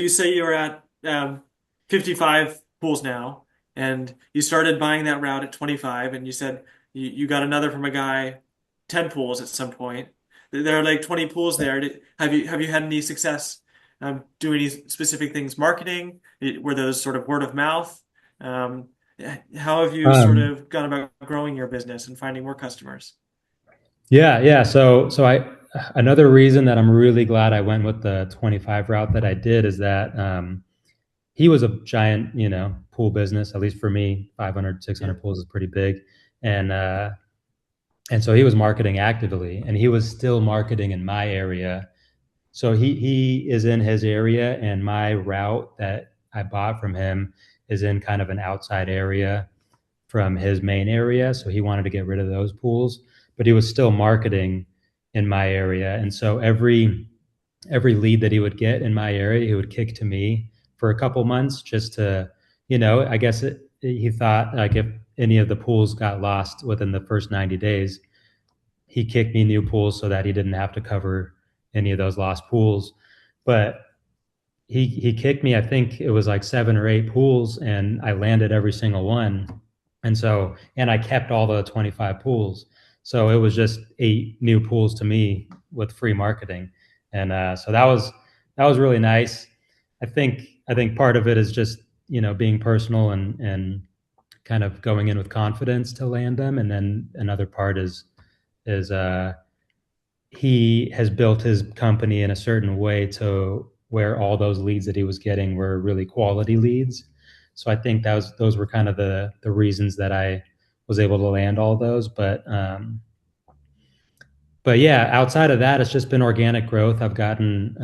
you say you're at 55 pools now, and you started buying that route at 25, and you said you got another from a guy, 10 pools at some point. There are like 20 pools there. Have you had any success doing any specific things, marketing? Were those sort of word of mouth? Um, how have you sort Um, of gone about growing your business and finding more customers? yeah. So another reason that I'm really glad I went with the 25 route that I did is that he was a giant, pool business. At least for me, 500, Yeah. 600 pools is pretty big, and uh, and so he was marketing actively, and he was still marketing in my area. So he is in his area, and my route that I bought from him is in kind of an outside area from his main area. So he wanted to get rid of those pools, but he was still marketing in my area. And so every lead that he would get in my area, he would kick to me for a couple months just to, I guess he thought like if any of the pools got lost within the first 90 days, he kicked me new pools so that he didn't have to cover any of those lost pools. But he kicked me, I think it was like 7 or 8 pools, and I landed every single one. And I kept all the 25 pools. So it was just 8 new pools to me with free marketing. And so that was really nice. I think part of it is just, being personal and kind of going in with confidence to land them. And then another part is he has built his company in a certain way to where all those leads that he was getting were really quality leads. So I think those were kind of the reasons that I was able to land all those. But yeah, outside of that, it's just been organic growth. I've gotten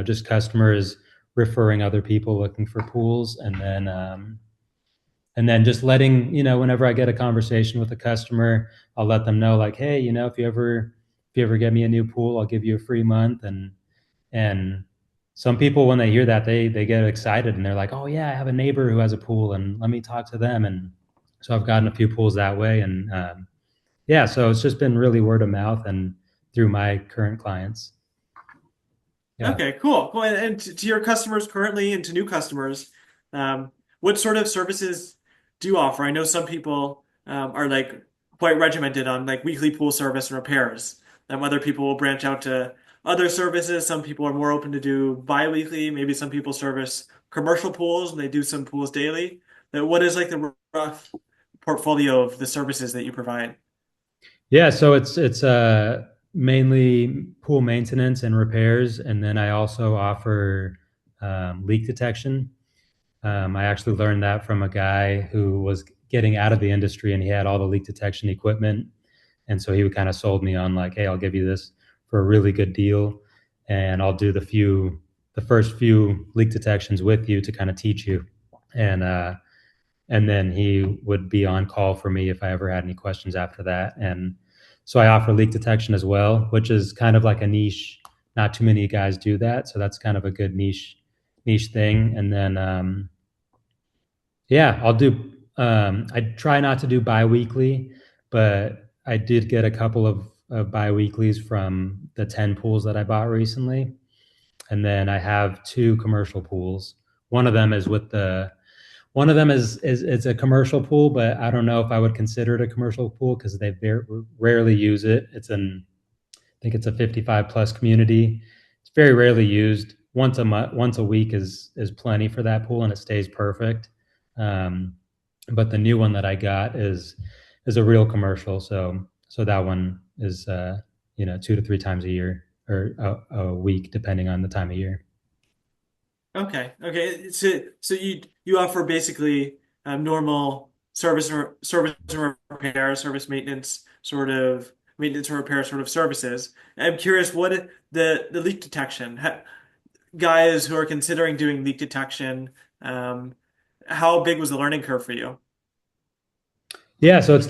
just customers referring other people looking for pools, and then just letting, whenever I get a conversation with a customer, I'll let them know like, hey, if you ever get me a new pool, I'll give you a free month. And some people, when they hear that, they get excited and they're like, oh yeah, I have a neighbor who has a pool and let me talk to them. And so I've gotten a few pools that way. And yeah, so it's just been really word of mouth and through my current clients. Yeah. Okay, cool. Cool. And to your customers currently and to new customers, what sort of services do you offer? I know some people are like quite regimented on like weekly pool service and repairs. Other people will branch out to other services. Some people are more open to do bi-weekly. Maybe some people service commercial pools and they do some pools daily. What is like the rough portfolio of the services that you provide? Yeah, so it's mainly pool maintenance and repairs, and then I also offer leak detection. I actually learned that from a guy who was getting out of the industry, and he had all the leak detection equipment, and so he would kind of sold me on like, hey, I'll give you this for a really good deal, and I'll do the first few leak detections with you to kind of teach you, and and then he would be on call for me if I ever had any questions after that. And so I offer leak detection as well, which is kind of like a niche. Not too many guys do that, so that's kind of a good niche thing. And then yeah, I'll do. I try not to do biweekly, but I did get a couple of biweeklies from the 10 pools that I bought recently, and then I have 2 commercial pools. One of them is with the one of them is it's a commercial pool, but I don't know if I would consider it a commercial pool because they rarely use it. I think it's a 55 plus community. It's very rarely used. Once a month, once a week is plenty for that pool, and it stays perfect. Um, but the new one that I got is a real commercial, so that one is 2 to 3 times a year or a week, depending on the time of year. Okay, okay. So you offer basically normal service and repair, service maintenance, sort of maintenance and repair sort of services. I'm curious, the leak detection guys who are considering doing leak detection, um, how big was the learning curve for you? Yeah, so it's